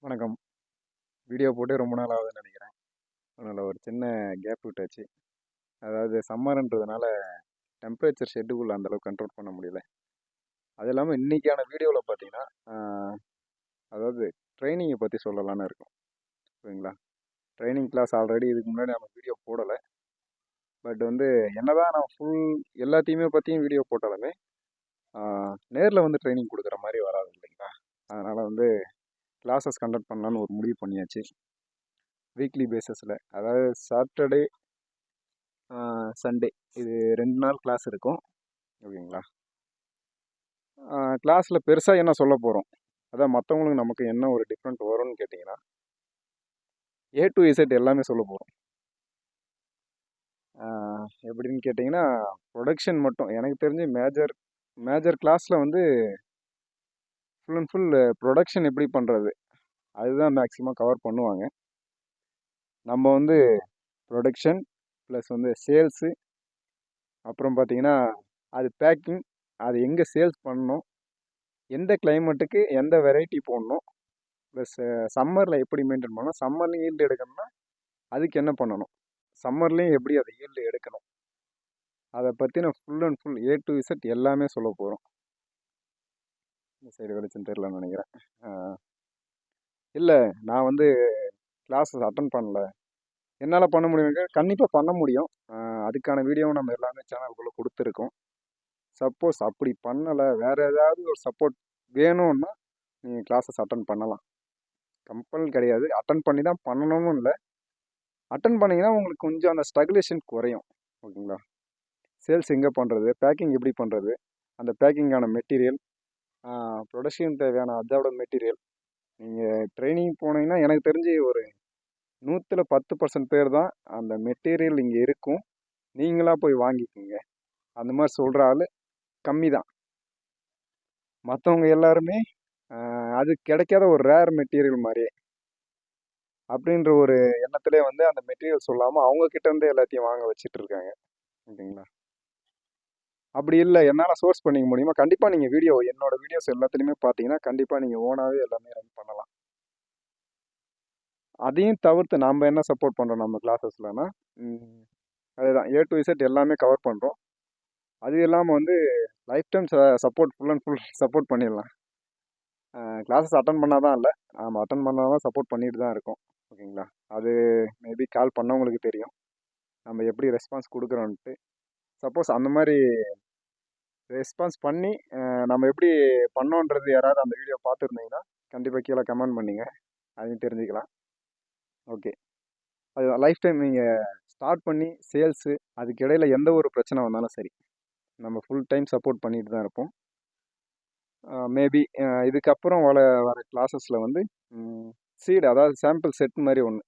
வணக்கம். வீடியோ போட்டு ரொம்ப நாள் ஆகுதுன்னு நினைக்கிறேன். அதனால ஒரு சின்ன கேப் விட்டாச்சு. அதாவது சம்மர்ன்றதுனால டெம்பரேச்சர் ஷெட்டுக்குள்ள அந்த அளவுக்கு கண்ட்ரோல் பண்ண முடியல. அது இல்லாமல் இன்னைக்கான வீடியோவில் பார்த்தீங்கன்னா, அதாவது ட்ரைனிங்கை பற்றி சொல்லலாம்னு இருக்கும். சரிங்களா? ட்ரைனிங் கிளாஸ் ஆல்ரெடி இதுக்கு முன்னாடி நம்ம வீடியோ போடலை. பட் வந்து என்னதான் நான் எல்லாத்தையுமே பற்றியும் வீடியோ போட்டாலுமே நேரில் வந்து ட்ரைனிங் கொடுக்குற மாதிரி வராது இல்லைங்களா? அதனால் வந்து கிளாஸஸ் கண்டக்ட் பண்ணலான்னு ஒரு முடிவு பண்ணியாச்சு. வீக்லி பேஸஸில், அதாவது சாட்டர்டே சண்டே இது 2 நாள் கிளாஸ் இருக்கும். ஓகேங்களா? கிளாஸில் பெருசாக என்ன சொல்ல போகிறோம், அதான் மற்றவங்களுக்கு நமக்கு என்ன ஒரு டிஃப்ரெண்ட் வரும்னு கேட்டிங்கன்னா, ஏ டு இசட் எல்லாமே சொல்ல போகிறோம். எப்படின்னு கேட்டிங்கன்னா, ப்ரொடக்ஷன் மட்டும் எனக்கு தெரிஞ்சு மேஜர் கிளாஸில் வந்து ஃபுல் அண்ட் ஃபுல் ப்ரொடக்ஷன் எப்படி பண்ணுறது அதுதான் மேக்ஸிமம் கவர் பண்ணுவாங்க. நம்ம வந்து ப்ரொடக்ஷன் ப்ளஸ் வந்து சேல்ஸு, அப்புறம் பார்த்தீங்கன்னா அது பேக்கிங், அது எங்கே சேல்ஸ் பண்ணணும், எந்த கிளைமேட்டுக்கு எந்த வெரைட்டி போடணும், ப்ளஸ் சம்மரில் எப்படி மெயின்டைன் பண்ணணும், சம்மர்லையும் ஈல்டு எடுக்கணும்னா அதுக்கு என்ன பண்ணணும், சம்மர்லேயும் எப்படி அதை ஈல்டு எடுக்கணும், அதை பற்றின full and full A to Z எல்லாமே சொல்ல போகிறோம். இந்த சைடு வெளிச்சம் தெரியலன்னு நினைக்கிறேன். இல்லை, நான் வந்து கிளாஸஸ் அட்டன் பண்ணல, என்னால் பண்ண முடியுங்க, கண்டிப்பாக பண்ண முடியும். அதுக்கான வீடியோவும் நம்ம எல்லாமே சேனலுக்குள்ளே கொடுத்துருக்கோம். சப்போஸ் அப்படி பண்ணலை, வேறு ஏதாவது ஒரு சப்போர்ட் வேணும்னா நீங்கள் கிளாஸஸ் அட்டன் பண்ணலாம். கம்பல் கிடையாது, அட்டன் பண்ணி தான் பண்ணணும்னு இல்லை. அட்டன் பண்ணிங்கன்னா உங்களுக்கு கொஞ்சம் அந்த ஸ்ட்ரகுலேஷன் குறையும். ஓகேங்களா? சேல்ஸ் எங்கே பண்ணுறது, பேக்கிங் எப்படி பண்ணுறது, அந்த பேக்கிங்கான மெட்டீரியல், ப்ரொடக்ஷன் தேவையான அதோட மெட்டீரியல், நீங்கள் ட்ரைனிங் போனீங்கன்னா எனக்கு தெரிஞ்சு ஒரு 100% பேர் தான் அந்த மெட்டீரியல் இங்கே இருக்கும், நீங்களாக போய் வாங்கிக்கோங்க அந்த மாதிரி சொல்கிற ஆள் கம்மி தான். மற்றவங்க எல்லாருமே அது கிடைக்காத ஒரு ரேர் மெட்டீரியல் மாதிரியே அப்படின்ற ஒரு எண்ணத்திலே வந்து அந்த மெட்டீரியல் சொல்லாமல் அவங்கக்கிட்ட இருந்து எல்லாத்தையும் வாங்க வச்சுட்டு இருக்காங்க. ஓகேங்களா? அப்படி இல்லை, என்னால் சோர்ஸ் பண்ணிக்க முடியுமா, கண்டிப்பாக நீங்கள் என்னோட வீடியோஸ் எல்லாத்துலேயுமே பார்த்தீங்கன்னா கண்டிப்பாக நீங்கள் ஓனாகவே எல்லாமே ரன் பண்ணலாம். அதையும் தவிர்த்து நாம் என்ன சப்போர்ட் பண்ணுறோம் நம்ம கிளாஸஸ்லனா, அதுதான் ஏ டு இசட் எல்லாமே கவர் பண்ணுறோம். அது இல்லாமல் வந்து life time support full and full support பண்ணிடலாம். கிளாஸஸ் அட்டன் பண்ணால் தான் இல்லை, நம்ம அட்டன் பண்ணால் தான் சப்போர்ட் பண்ணிட்டு தான் இருக்கோம். ஓகேங்களா? அது மேபி கால் பண்ணவங்களுக்கு தெரியும் நம்ம எப்படி ரெஸ்பான்ஸ் கொடுக்குறோன்ட்டு. சப்போஸ் அந்த மாதிரி ரெஸ்பான்ஸ் பண்ணி நம்ம எப்படி பண்ணோன்றது யாராவது அந்த வீடியோ பார்த்துருந்தீங்கன்னா கண்டிப்பாக கீழே கமெண்ட் பண்ணிங்க, அதையும் தெரிஞ்சுக்கலாம். ஓகே, அது லைஃப் டைம் நீங்கள் ஸ்டார்ட் பண்ணி சேல்ஸு அதுக்கு இடையில் எந்த ஒரு பிரச்சனை வந்தாலும் சரி நம்ம ஃபுல் டைம் சப்போர்ட் பண்ணிட்டு தான் இருப்போம். மேபி இதுக்கப்புறம் வர கிளாஸஸில் வந்து சீடு, அதாவது சாம்பிள் செட் மாதிரி ஒன்று,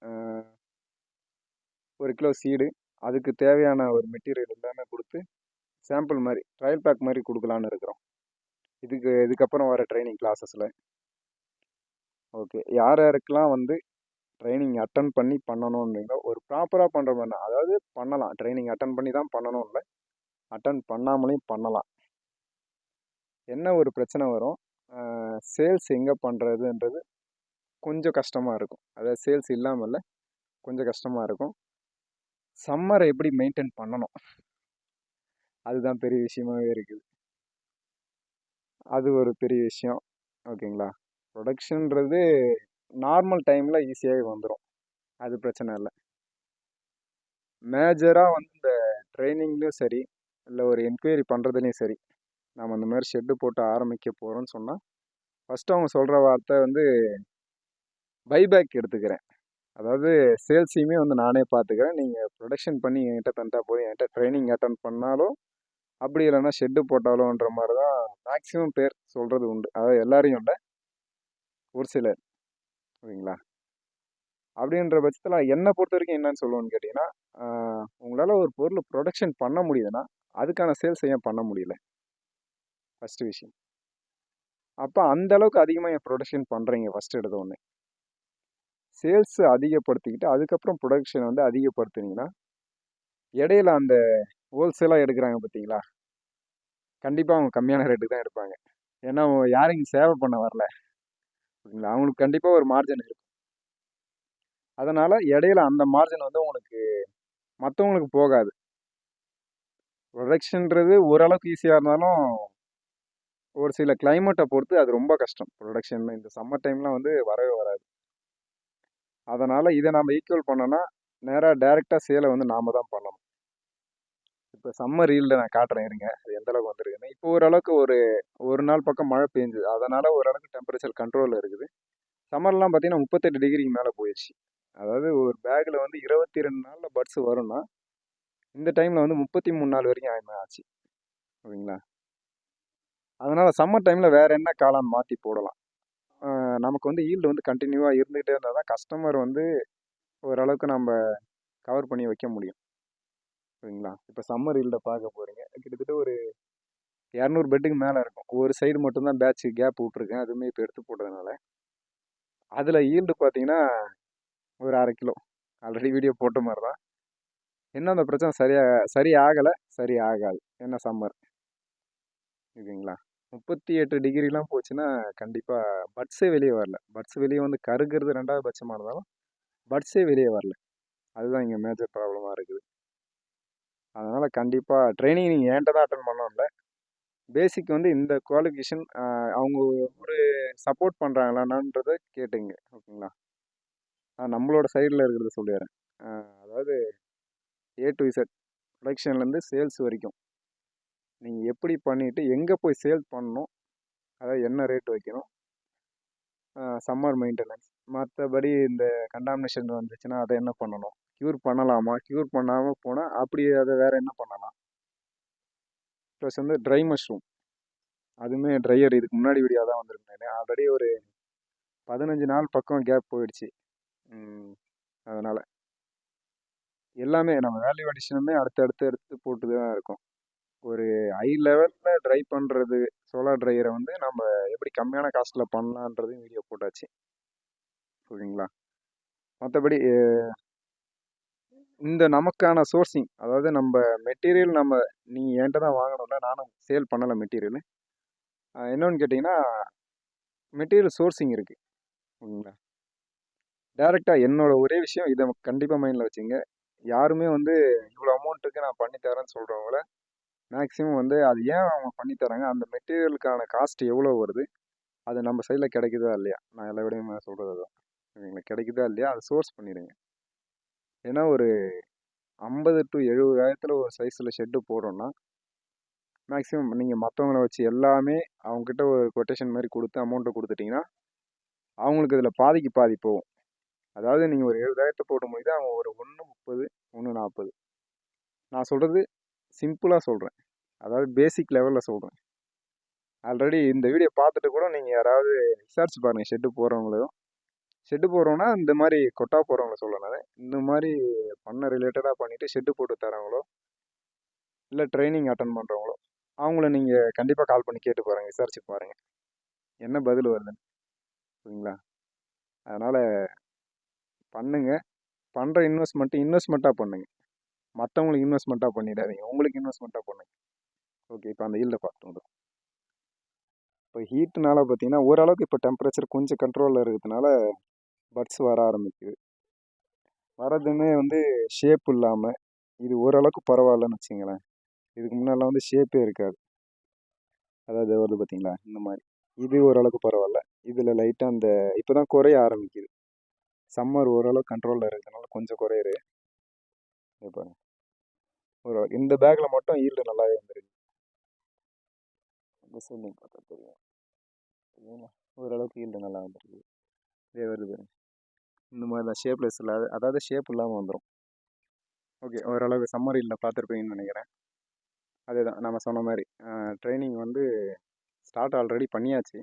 1 கிலோ சீடு, அதுக்கு தேவையான ஒரு மெட்டீரியல் எல்லாமே கொடுத்து சாம்பிள் மாதிரி ட்ரையல் பேக் மாதிரி கொடுக்கலான்னு இருக்கிறோம் இதுக்கப்புறம் வர ட்ரைனிங் கிளாஸஸில். ஓகே, யார் யாருக்கெல்லாம் வந்து ட்ரைனிங் அட்டன் பண்ணி பண்ணணுன்றீங்களோ ஒரு ப்ராப்பராக பண்ணுற மாதிரி, அதாவது பண்ணலாம், ட்ரைனிங் அட்டன் பண்ணி தான் பண்ணணும் இல்லை, அட்டன் பண்ணாமலையும் பண்ணலாம். என்ன ஒரு பிரச்சனை வரும், சேல்ஸ் எங்கே பண்ணுறதுன்றது கொஞ்சம் கஷ்டமாக இருக்கும். அதாவது சேல்ஸ் இல்லாமல் இல்லை, கொஞ்சம் கஷ்டமாக இருக்கும். சம்மரை எப்படி மெயின்டைன் பண்ணணும் அதுதான் பெரிய விஷயமாகவே இருக்குது. அது ஒரு பெரிய விஷயம். ஓகேங்களா? ப்ரொடக்ஷன்றது நார்மல் டைமில் ஈஸியாகவே வந்துடும், அது பிரச்சனை இல்லை. மேஜராக வந்து இந்த ட்ரைனிங்லேயும் சரி இல்லை ஒரு என்கொயரி பண்ணுறதுலேயும் சரி, நம்ம அந்த மாதிரி ஷெட்டு போட்டு ஆரம்பிக்க போகிறோன்னு சொன்னால் ஃபஸ்ட்டு அவங்க சொல்கிற வார்த்தை வந்து பைபேக் எடுத்துக்கிறேன், அதாவது சேல்ஸையுமே வந்து நானே பார்த்துக்கிறேன், நீங்கள் ப்ரொடக்ஷன் பண்ணி என்கிட்ட தந்தா போதும், என்கிட்ட ட்ரைனிங் அட்டன் பண்ணாலும் அப்படி இல்லைன்னா ஷெட்டு போட்டாலும்ன்ற மாதிரி தான் மேக்ஸிமம் பேர் சொல்கிறது உண்டு. அதாவது எல்லாரையும் இல்லை, ஒரு சிலர். ஓகேங்களா? அப்படின்ற பட்சத்தில் என்னை பொறுத்த வரைக்கும் என்னன்னு சொல்லுவோன்னு கேட்டிங்கன்னா, உங்களால் ஒரு பொருள் ப்ரொடக்ஷன் பண்ண முடியுதுன்னா அதுக்கான சேல்ஸ் ஏன் பண்ண முடியல, ஃபஸ்ட்டு விஷயம். அப்போ அந்த அளவுக்கு அதிகமாக என் ப்ரொடக்ஷன் பண்ணுறீங்க ஃபஸ்ட்டு எடுத்த ஒன்று, சேல்ஸ் அதிகப்படுத்திக்கிட்டு அதுக்கப்புறம் ப்ரொடக்ஷன் வந்து அதிகப்படுத்துனீங்கன்னா இடையில அந்த ஹோல்சேலாக எடுக்கிறாங்க பார்த்தீங்களா, கண்டிப்பாக அவங்க கம்மியான ரேட்டுக்கு தான் எடுப்பாங்க. ஏன்னா அவங்க யாரும் இங்கே சேவை பண்ண வரல, ஓகேங்களா? அவங்களுக்கு கண்டிப்பாக ஒரு மார்ஜின் இருக்கும். அதனால் இடையில அந்த மார்ஜின் வந்து உங்களுக்கு மற்றவங்களுக்கு போகாது. ப்ரொடக்ஷன்றது ஓரளவுக்கு ஈஸியாக இருந்தாலும் ஒரு சில கிளைமேட்டை பொறுத்து அது ரொம்ப கஷ்டம். ப்ரொடக்ஷன் இந்த சம்மர் டைம்லாம் வந்து வரவே வராது. அதனால் இதை நம்ம ஈக்குவல் பண்ணோன்னா நேராக டைரெக்டாக சேலை வந்து நாம தான் பண்ணணும். இப்போ சம்மர் ஈல்டு நான் காட்டுறேன் இருங்க, அது எந்த அளவுக்கு வந்திருக்குன்னு. இப்போ ஓரளவுக்கு ஒரு நாள் பக்கம் மழை பெஞ்சுது, அதனால் ஓரளவுக்கு டெம்பரேச்சர் கண்ட்ரோலில் இருக்குது. சம்மர்லாம் பார்த்தீங்கன்னா 38 டிகிரிக்கு மேலே போயிடுச்சு. அதாவது ஒரு பேக்கில் வந்து 22 நாளில் பட்ஸ் வரும்னா இந்த டைமில் வந்து 33 நாள் வரைக்கும் ஆச்சு. ஓகேங்களா? அதனால் சம்மர் டைமில் வேறு என்ன காளான் மாற்றி போடலாம். நமக்கு வந்து ஈல்டு வந்து கண்டினியூவாக இருந்துகிட்டே இருந்தால் தான் கஸ்டமர் வந்து ஓரளவுக்கு நம்ம கவர் பண்ணி வைக்க முடியும். ஓகேங்களா? இப்போ சம்மர் ஈல்டை பார்க்க போகிறீங்க, கிட்டத்தட்ட ஒரு 200 பெட்டுக்கு மேலே இருக்கும். ஒரு சைடு மட்டும்தான் பேட்ச் கேப் விட்ருக்கேன், அதுவுமே இப்போ எடுத்து போட்டதுனால. அதில் ஈல்டு பார்த்தீங்கன்னா ஒரு 1/2 கிலோ. ஆல்ரெடி வீடியோ போட்ட மாதிரி தான். இன்னும் அந்த பிரச்சனை சரி ஆகலை, சரி ஆகாது. என்ன சம்மர். ஓகேங்களா? 38 டிகிரிலாம் போச்சுன்னா கண்டிப்பாக பட்ஸே வெளியே வரல. பட்ஸ் வெளியே வந்து கருகிறது 2வது பட்சமாக இருந்தாலும் பட்ஸே வெளியே வரல. அதுதான் இங்கே மேஜர் ப்ராப்ளமாக இருக்குது. அதனால் கண்டிப்பாக ட்ரைனிங் நீங்கள் என்கிட்ட தான் அட்டன் பண்ணோம்ல. பேசிக் வந்து இந்த குவாலிஃபிகேஷன் அவங்க ஒரு சப்போர்ட் பண்ணுறாங்களான்றதை கேட்டுங்க. ஓகேங்களா? நான் நம்மளோட சைடில் இருக்கிறத சொல்லிடுறேன். அதாவது ஏ டு இசட் ப்ரொடக்ஷன்லேருந்து சேல்ஸ் வரைக்கும் நீங்கள் எப்படி பண்ணிவிட்டு எங்கே போய் சேல் பண்ணணும், அதாவது என்ன ரேட் வைக்கணும், சம்மர் மெயின்டெனன்ஸ், மற்றபடி இந்த கண்டாமினேஷன் வந்துச்சுன்னா அதை என்ன பண்ணணும், க்யூர் பண்ணலாமா, க்யூர் பண்ணாமல் போனால் அப்படி அதை வேறு என்ன பண்ணலாம். ப்ளஸ் வந்து ட்ரை மஷ்ரூம், அதுவுமே ட்ரையர் இதுக்கு முன்னாடி வீடியோ தான் வந்திருக்கேன். ஆல்ரெடி ஒரு 15 நாள் பக்கம் கேப் போயிடுச்சு. அதனால் எல்லாமே நம்ம வேல்யூ அடிஷனுமே அடுத்து எடுத்து போட்டு தான் இருக்கும். ஒரு ஹை லெவலில் ட்ரை பண்ணுறது சோலார் ட்ரையரை வந்து நம்ம எப்படி கம்மியான காஸ்ட்டில் பண்ணலான்றதையும் வீடியோ போட்டாச்சு. ஓகேங்களா? மற்றபடி இந்த நமக்கான சோர்சிங், அதாவது நம்ம மெட்டீரியல் நீங்கள் என்கிட்ட தான் வாங்கணும்ல, நானும் சேல் பண்ணலை மெட்டீரியல். என்னன்னு கேட்டிங்கன்னா மெட்டீரியல் சோர்சிங் இருக்குது. ஓகேங்களா? டேரெக்டாக என்னோட ஒரே விஷயம் இதை கண்டிப்பாக மைண்டில் வச்சுங்க. யாருமே வந்து இவ்வளோ அமௌண்ட்டுக்கு நான் பண்ணித்தரேன்னு சொல்கிறவங்கள மேக்ஸிமம் வந்து அது ஏன் அவங்க பண்ணித்தராங்க, அந்த மெட்டீரியலுக்கான காஸ்ட் எவ்வளோ வருது, அது நம்ம சைடில் கிடைக்குதா இல்லையா, நான் எல்லா விடையும் சொல்கிறது தான். ஓகேங்களா? கிடைக்குதா இல்லையா அதை சோர்ஸ் பண்ணிடுங்க. ஏன்னா ஒரு 50 to 70,000 ஒரு சைஸில் ஷெட்டு போடுறோன்னா மேக்ஸிமம் நீங்கள் மற்றவங்கள வச்சு எல்லாமே அவங்கக்கிட்ட ஒரு கொட்டேஷன் மாதிரி கொடுத்து அமௌண்ட்டை கொடுத்துட்டிங்கன்னா அவங்களுக்கு இதில் பாதிக்கு பாதி போகும். அதாவது நீங்கள் ஒரு 70,000 போடும் போது அவங்க ஒரு 130, 140. நான் சொல்கிறது சிம்பிளாக சொல்கிறேன், அதாவது பேசிக் லெவலில் சொல்கிறேன். ஆல்ரெடி இந்த வீடியோ பார்த்துட்டு கூட நீங்கள் யாராவது விசாரிச்சு பாருங்கள், ஷெட்டு போடுறோன்னா இந்த மாதிரி கொட்டா போகிறவங்கள சொல்லணும். இந்த மாதிரி பண்ண ரிலேட்டடாக பண்ணிவிட்டு ஷெட்டு போட்டு தரவங்களோ இல்லை ட்ரைனிங் அட்டன் பண்ணுறவங்களோ அவங்கள நீங்கள் கண்டிப்பாக கால் பண்ணி கேட்டு பாருங்கள், விசாரிச்சு பாருங்கள் என்ன பதில் வருதுன்னு. சரிங்களா? அதனால் பண்ணுங்கள். பண்ணுற இன்வெஸ்ட்மெண்ட்டாக பண்ணுங்கள். மற்றவங்களுக்கு இன்வெஸ்ட்மெண்ட்டாக பண்ணிடாதீங்க, உங்களுக்கு இன்வெஸ்ட்மெண்ட்டாக பண்ணுங்கள். ஓகே, இப்போ அந்த ஈல்டை பார்த்துட்டு இப்போ ஹீட்டுனால பார்த்தீங்கன்னா ஓரளவுக்கு இப்போ டெம்பரேச்சர் கொஞ்சம் கண்ட்ரோலில் இருக்கிறதுனால பட்ஸ் வர ஆரம்பிக்குது. வரதுமே வந்து ஷேப் இல்லாமல் இது ஓரளவுக்கு பரவாயில்லன்னு வச்சுங்களேன். இதுக்கு முன்னாடிலாம் வந்து ஷேப்பே இருக்காது. அதாவது வருது பார்த்தீங்களா இந்த மாதிரி, இது ஓரளவுக்கு பரவாயில்ல. இதில் லைட்டாக அந்த இப்போ தான் குறைய ஆரம்பிக்குது. சம்மர் ஓரளவுக்கு கண்ட்ரோலில் இருக்கிறதுனால கொஞ்சம் குறையுது. இப்போ இந்த பேக்கில் மட்டும் ஈல்டு நல்லாவே வந்துருக்கு. இந்த சைடு நீங்கள் பார்த்தா தெரியும். சரிங்களா? ஓரளவுக்கு ஈல்டு நல்லா வந்துருக்கு. இதே வருது இந்த மாதிரி தான் ஷேப்லெஸ் இல்லாத, அதாவது ஷேப் இல்லாமல் வந்துடும். ஓகே, ஓரளவுக்கு சம்மர் ஈல்டில் பார்த்துருப்பீங்கன்னு நினைக்கிறேன். அதே தான் நம்ம சொன்ன மாதிரி ட்ரைனிங் வந்து ஸ்டார்ட் ஆல்ரெடி பண்ணியாச்சு.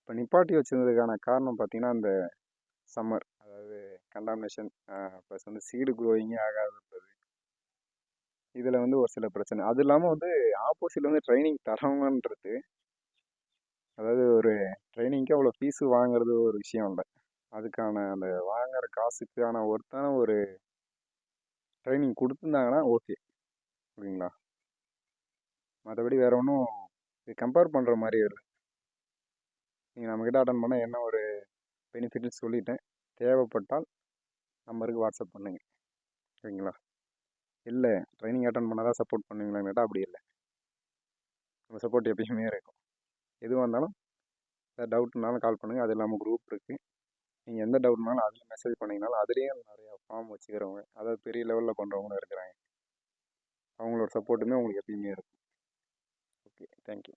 இப்போ நிப்பாட்டி வச்சதுக்கான காரணம் பார்த்தீங்கன்னா அந்த சம்மர், அதாவது கண்டாமினேஷன் ப்ளஸ் வந்து சீடு க்ரோயிங்கே ஆகாதுன்றது, இதில் வந்து ஒரு சில பிரச்சனை. அது இல்லாமல் வந்து ஆப்போசிட்டில் வந்து ட்ரைனிங் தரவங்கன்றது, அதாவது ஒரு ட்ரைனிங்க்கு அவ்வளோ ஃபீஸு வாங்குறது ஒரு விஷயம் இல்லை. அதுக்கான அந்த வாங்குற காசுக்கான ஒருத்தான ஒரு ட்ரைனிங் கொடுத்துருந்தாங்கன்னா ஓகே. ஓகேங்களா? மற்றபடி வேறு ஒன்றும் இது கம்பேர் பண்ணுற மாதிரி இல்லை. நீங்கள் நம்மக்கிட்ட அட்டன் பண்ணால் என்ன ஒரு பெனிஃபிட்னு சொல்லிட்டேன். தேவைப்பட்டால் நம்பருக்கு வாட்ஸ்அப் பண்ணுங்கள். ஓகேங்களா? இல்லை ட்ரைனிங் அட்டன் பண்ணால் தான் சப்போர்ட் பண்ணுவீங்களான்னு கேட்டால் அப்படி இல்லை. நம்ம சப்போர்ட் எப்பயுமே இருக்கும். எதுவாக இருந்தாலும் டவுட்னாலும் கால் பண்ணுங்கள். அது இல்லாமல் குரூப் இருக்குது. நீங்கள் எந்த டவுட்னாலும் அதில் மெசேஜ் பண்ணிங்கனாலும் அதுலேயும் நிறையா ஃபார்ம் வச்சுக்கிறவங்க, அதாவது பெரிய லெவலில் பண்ணுறவங்களும் இருக்கிறாங்க. அவங்களோட சப்போர்ட்டுமே உங்களுக்கு எப்பயுமே இருக்கும். Okay, thank you.